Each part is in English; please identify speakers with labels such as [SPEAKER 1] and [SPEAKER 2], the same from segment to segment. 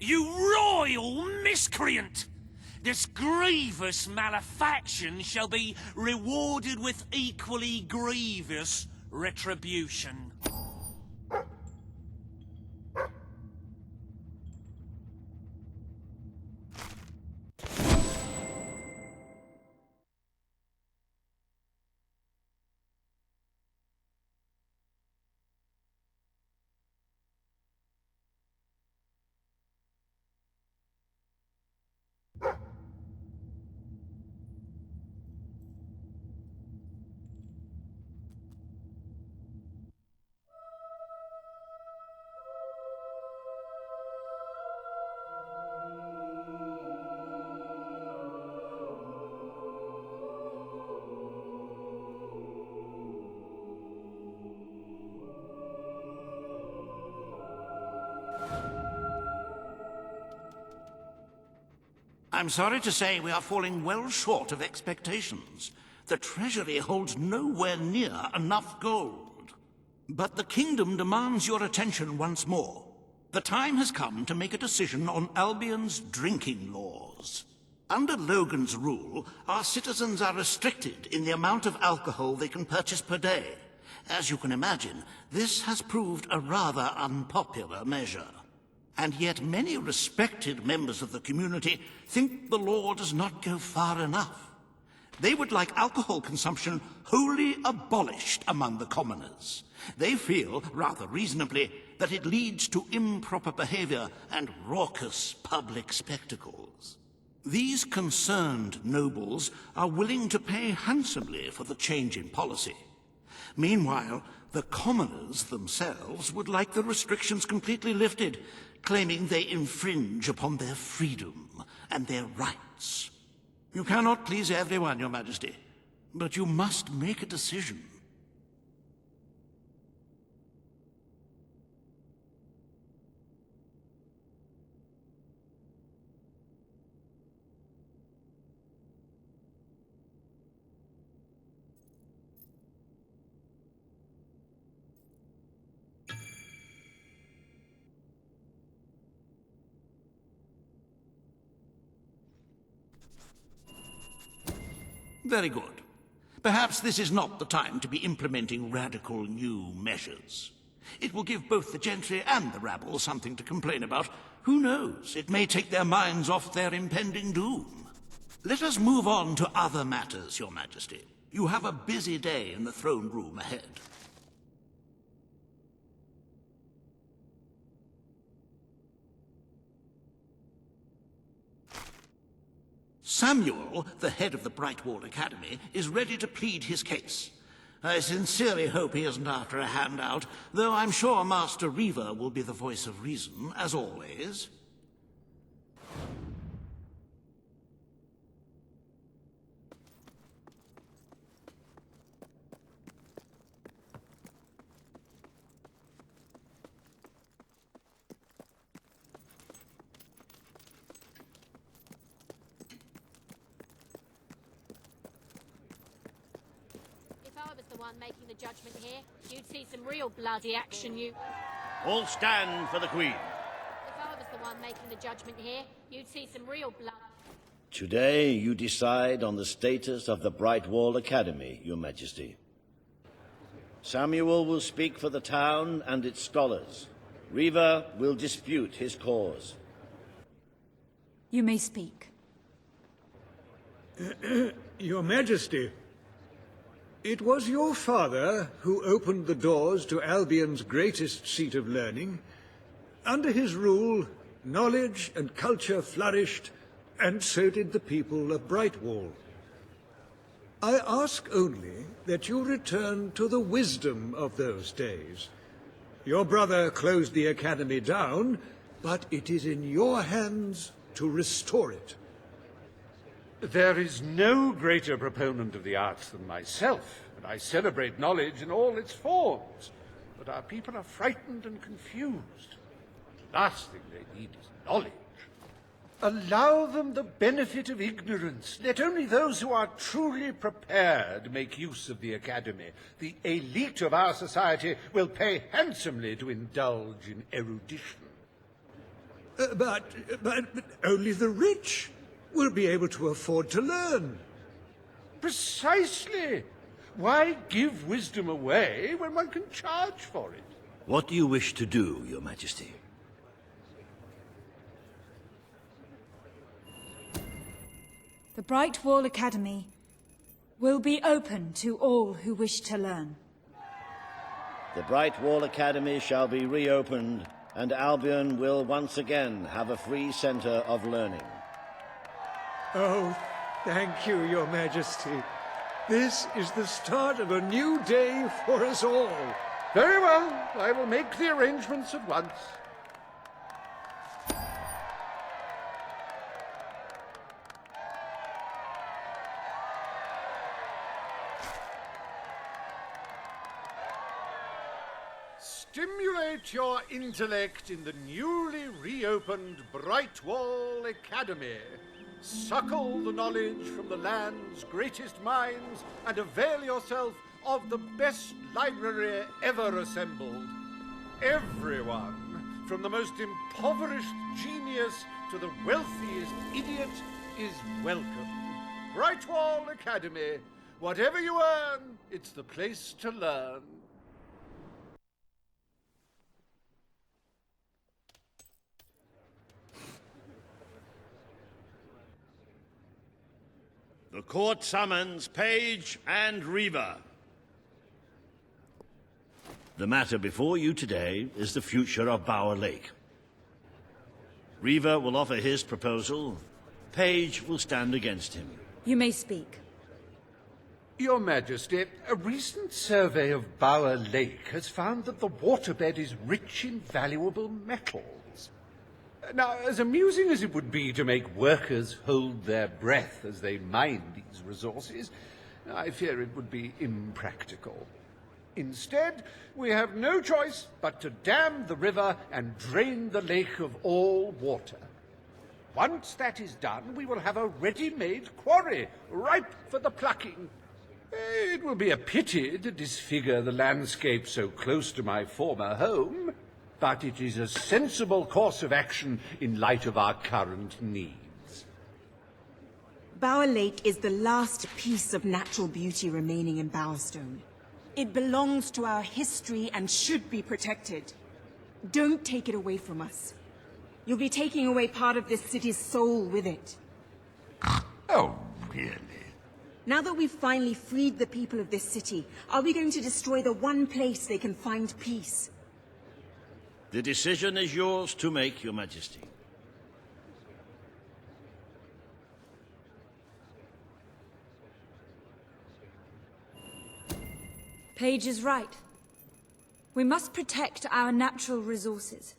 [SPEAKER 1] You royal miscreant! This grievous malefaction shall be rewarded with equally grievous retribution.
[SPEAKER 2] I'm sorry to say we are falling well short of expectations. The treasury holds nowhere near enough gold. But the kingdom demands your attention once more. The time has come to make a decision on Albion's drinking laws. Under Logan's rule, our citizens are restricted in the amount of alcohol they can purchase per day. As you can imagine, this has proved a rather unpopular measure. And yet many respected members of the community think the law does not go far enough. They would like alcohol consumption wholly abolished among the commoners. They feel, rather reasonably, that it leads to improper behavior and raucous public spectacles. These concerned nobles are willing to pay handsomely for the change in policy. Meanwhile, the commoners themselves would like the restrictions completely lifted, claiming they infringe upon their freedom and their rights. You cannot please everyone, Your Majesty, but you must make a decision. Very good. Perhaps this is not the time to be implementing radical new measures. It will give both the gentry and the rabble something to complain about. Who knows? It may take their minds off their impending doom. Let us move on to other matters, Your Majesty. You have a busy day in the throne room ahead. Samuel, the head of the Brightwall Academy, is ready to plead his case. I sincerely hope he isn't after a handout, though I'm sure Master Reaver will be the voice of reason, as always.
[SPEAKER 3] Making the judgment here, you'd see some real bloody action, you...
[SPEAKER 4] All stand for the Queen.
[SPEAKER 3] If I was the one making the judgment here, you'd see some real blood...
[SPEAKER 4] Today you decide on the status of the Brightwall Academy, Your Majesty. Samuel will speak for the town and its scholars. Reaver will dispute his cause.
[SPEAKER 5] You may speak.
[SPEAKER 6] Your Majesty, it was your father who opened the doors to Albion's greatest seat of learning. Under his rule, knowledge and culture flourished, and so did the people of Brightwall. I ask only that you return to the wisdom of those days. Your brother closed the academy down, but it is in your hands to restore it.
[SPEAKER 7] There is no greater proponent of the arts than myself, and I celebrate knowledge in all its forms. But our people are frightened and confused. The last thing they need is knowledge. Allow them the benefit of ignorance. Let only those who are truly prepared make use of the academy. The elite of our society will pay handsomely to indulge in erudition.
[SPEAKER 6] But only the rich will be able to afford to learn.
[SPEAKER 7] Precisely. Why give wisdom away when one can charge for it?
[SPEAKER 4] What do you wish to do, Your Majesty?
[SPEAKER 5] The Bright Wall Academy will be open to all who wish to learn.
[SPEAKER 4] The Bright Wall Academy shall be reopened, and Albion will once again have a free center of learning.
[SPEAKER 6] Oh, thank you, Your Majesty. This is the start of a new day for us all.
[SPEAKER 7] Very well. I will make the arrangements at once. Stimulate your intellect in the newly reopened Brightwall Academy. Suckle the knowledge from the land's greatest minds and avail yourself of the best library ever assembled. Everyone, from the most impoverished genius to the wealthiest idiot, is welcome. Brightwall Academy. Whatever you earn, it's the place to learn.
[SPEAKER 4] The court summons Page and Reaver. The matter before you today is the future of Bower Lake. Reaver will offer his proposal. Page will stand against him.
[SPEAKER 5] You may speak.
[SPEAKER 7] Your Majesty, a recent survey of Bower Lake has found that the waterbed is rich in valuable metals. Now, as amusing as it would be to make workers hold their breath as they mine these resources, I fear it would be impractical. Instead, we have no choice but to dam the river and drain the lake of all water. Once that is done, we will have a ready-made quarry, ripe for the plucking. It will be a pity to disfigure the landscape so close to my former home, but it is a sensible course of action in light of our current needs.
[SPEAKER 8] Bower Lake is the last piece of natural beauty remaining in Bowerstone. It belongs to our history and should be protected. Don't take it away from us. You'll be taking away part of this city's soul with it.
[SPEAKER 2] Oh, really?
[SPEAKER 8] Now that we've finally freed the people of this city, are we going to destroy the one place they can find peace?
[SPEAKER 4] The decision is yours to make, Your Majesty.
[SPEAKER 5] Page is right. We must protect our natural resources.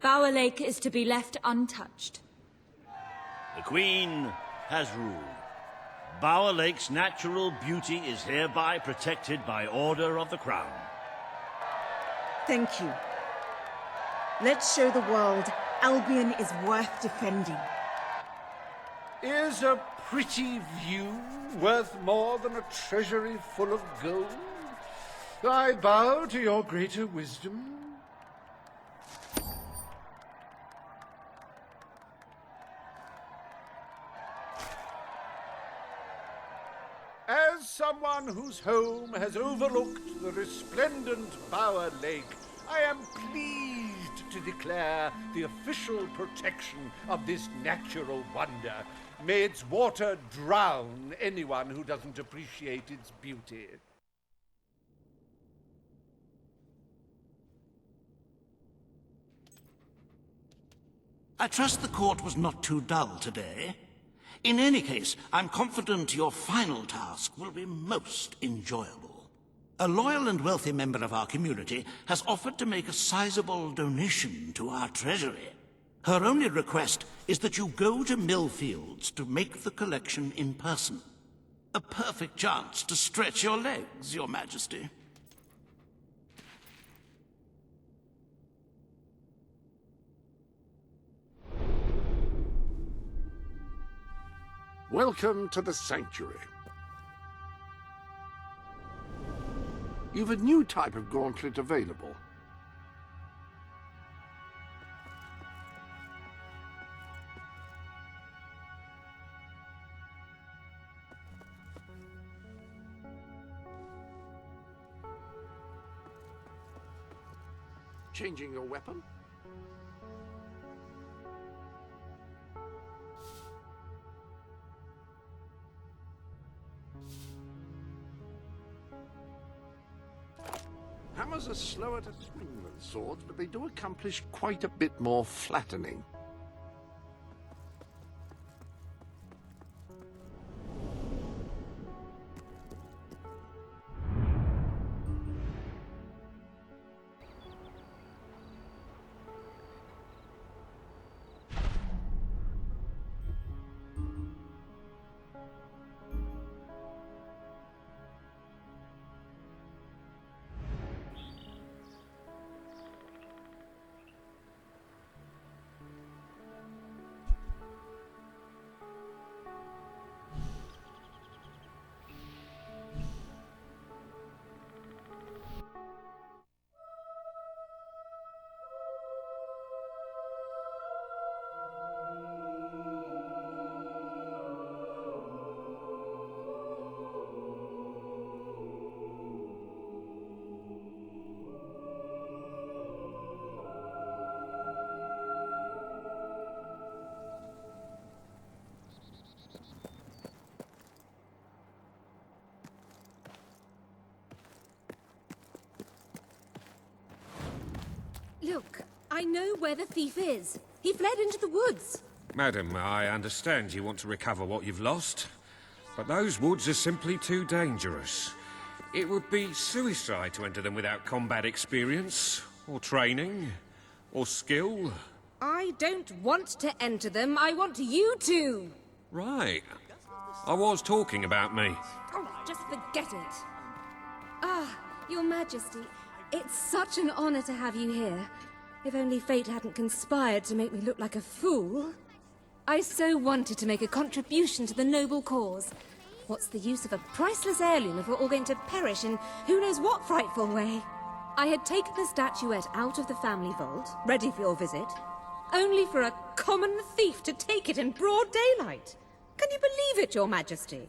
[SPEAKER 5] Bower Lake is to be left untouched.
[SPEAKER 4] The Queen has ruled. Bower Lake's natural beauty is hereby protected by order of the Crown.
[SPEAKER 8] Thank you. Let's show the world Albion is worth defending.
[SPEAKER 7] Is a pretty view worth more than a treasury full of gold? I bow to your greater wisdom. As someone whose home has overlooked the resplendent Bower Lake, I am pleased to declare the official protection of this natural wonder. May its water drown anyone who doesn't appreciate its beauty.
[SPEAKER 2] I trust the court was not too dull today. In any case, I'm confident your final task will be most enjoyable. A loyal and wealthy member of our community has offered to make a sizable donation to our treasury. Her only request is that you go to Millfields to make the collection in person. A perfect chance to stretch your legs, Your Majesty.
[SPEAKER 9] Welcome to the Sanctuary. You've a new type of gauntlet available. changing your weapon? Hammers are slower to swing than swords, but they do accomplish quite a bit more flattening.
[SPEAKER 10] Look, I know where the thief is. He fled into the woods.
[SPEAKER 11] Madam, I understand you want to recover what you've lost, but those woods are simply too dangerous. It would be suicide to enter them without combat experience, or training, or skill.
[SPEAKER 10] I don't want to enter them. I want you to.
[SPEAKER 11] Right. I was talking about me.
[SPEAKER 10] Oh, just forget it. Ah, Your Majesty, it's such an honor to have you here. If only fate hadn't conspired to make me look like a fool. I so wanted to make a contribution to the noble cause. What's the use of a priceless heirloom if we're all going to perish in who knows what frightful way? I had taken the statuette out of the family vault, ready for your visit, only for a common thief to take it in broad daylight. Can you believe it, Your Majesty?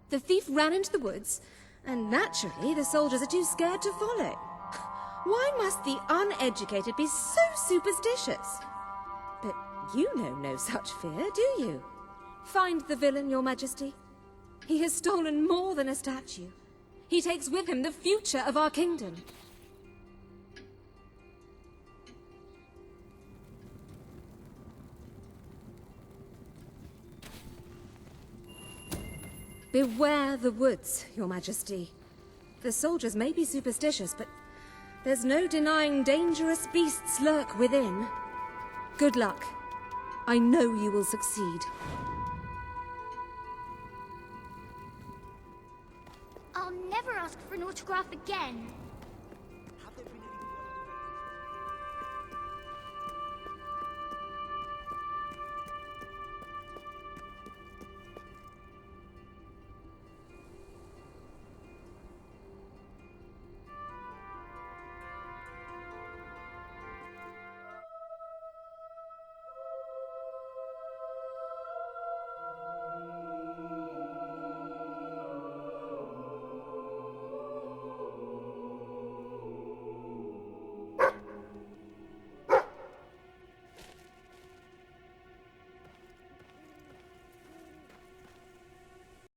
[SPEAKER 10] The thief ran into the woods, and naturally the soldiers are too scared to follow. Why must the uneducated be so superstitious? But you know no such fear, do you? Find the villain, Your Majesty. He has stolen more than a statue. He takes with him the future of our kingdom. Beware the woods, Your Majesty. The soldiers may be superstitious, but there's no denying dangerous beasts lurk within. Good luck. I know you will succeed.
[SPEAKER 3] I'll never ask for an autograph again.